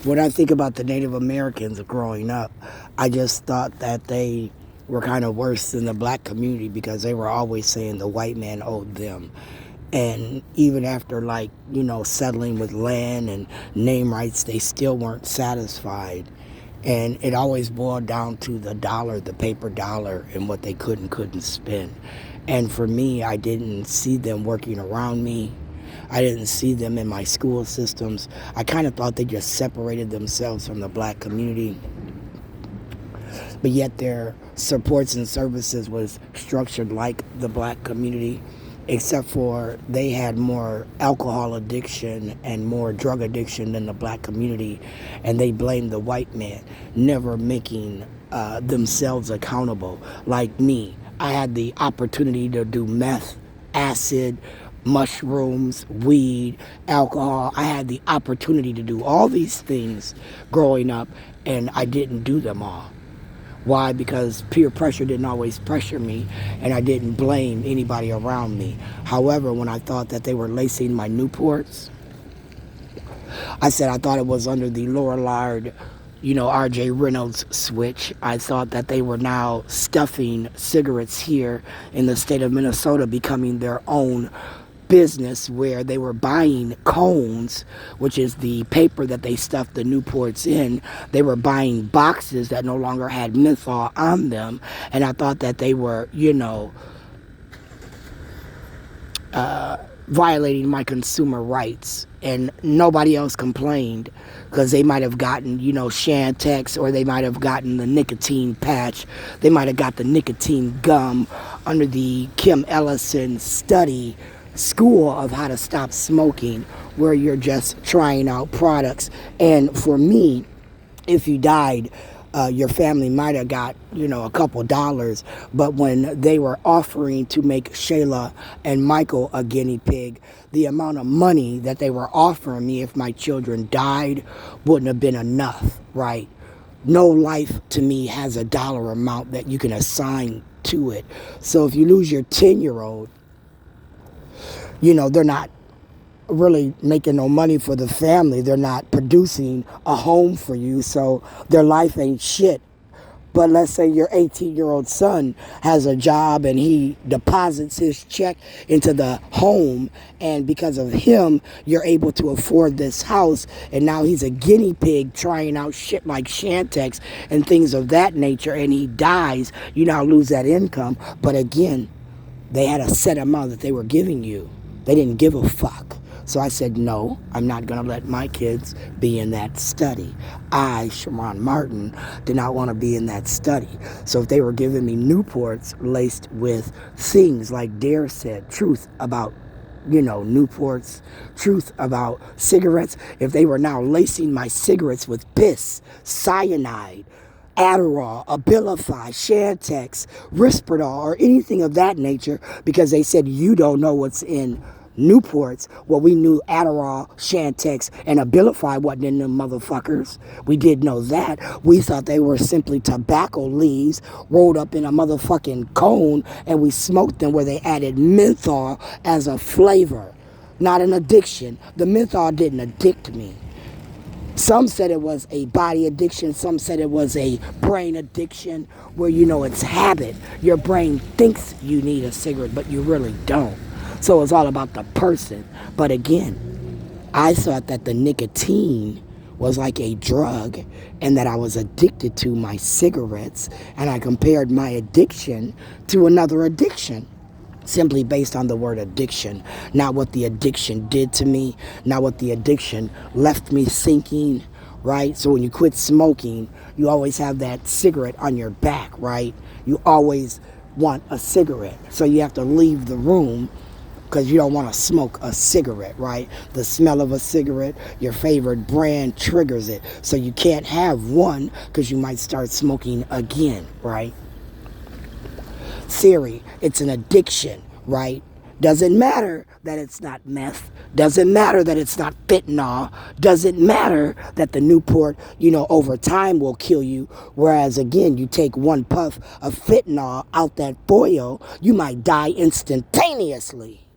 When I think about the Native Americans growing up, I just thought that they were kind of worse than the black community because they were always saying the white man owed them. And even after, like, settling with land and name rights, they still weren't satisfied. And it always boiled down to the dollar, the paper dollar, and what they couldn't spend. And for me, I didn't see them working around me. I didn't see them in my school systems. I kind of thought they just separated themselves from the black community. But yet their supports and services was structured like the black community, except for they had more alcohol addiction and more drug addiction than the black community, and they blamed the white man, never making themselves accountable. Like me, I had the opportunity to do meth, acid, mushrooms, weed, alcohol. I had the opportunity to do all these things growing up, and I didn't do them all. Why? Because peer pressure didn't always pressure me, and I didn't blame anybody around me. However, when I thought that they were lacing my Newports, I said I thought it was under the Lorillard, R.J. Reynolds switch. I thought that they were now stuffing cigarettes here in the state of Minnesota, becoming their own business, where they were buying cones, which is the paper that they stuffed the Newports in. They were buying boxes that no longer had menthol on them, and I thought that they were, violating my consumer rights, and nobody else complained because they might have gotten, Shantex, or they might have gotten the nicotine patch. They might have got the nicotine gum under the Kim Ellison study school of how to stop smoking, where you're just trying out products. And for me, if you died, your family might have got, a couple dollars. But when they were offering to make Shayla and Michael a guinea pig, the amount of money that they were offering me if my children died wouldn't have been enough, right? No life to me has a dollar amount that you can assign to it. So if you lose your 10-year-old, they're not really making no money for the family. They're not producing a home for you, so their life ain't shit. But let's say your 18-year-old son has a job and he deposits his check into the home, and because of him, you're able to afford this house, and now he's a guinea pig trying out shit like Shantex and things of that nature, and he dies, you now lose that income. But again, they had a set amount that they were giving you. They didn't give a fuck. So I said, no, I'm not going to let my kids be in that study. I, Sharon Martin, did not want to be in that study. So if they were giving me Newports laced with things like Dare said, truth about, Newports, truth about cigarettes, if they were now lacing my cigarettes with piss, cyanide, Adderall, Abilify, Shantex, Risperdal, or anything of that nature, because they said you don't know what's in Newports. Well, we knew Adderall, Shantex, and Abilify wasn't in them motherfuckers. We did know that. We thought they were simply tobacco leaves rolled up in a motherfucking cone, and we smoked them where they added menthol as a flavor, not an addiction. The menthol didn't addict me. Some said it was a body addiction. Some said it was a brain addiction, where it's habit. Your brain thinks you need a cigarette, but you really don't. So it's all about the person. But again, I thought that the nicotine was like a drug, and that I was addicted to my cigarettes, and I compared my addiction to another addiction, simply based on the word addiction, not what the addiction did to me, not what the addiction left me thinking, right? So when you quit smoking, you always have that cigarette on your back, right? You always want a cigarette. So you have to leave the room because you don't want to smoke a cigarette, right? The smell of a cigarette, your favorite brand, triggers it. So you can't have one because you might start smoking again, right? Theory, it's an addiction, right? Doesn't matter that it's not meth. Doesn't matter that it's not fentanyl. Doesn't matter that the Newport, over time will kill you. Whereas, again, you take one puff of fentanyl out that foil, you might die instantaneously.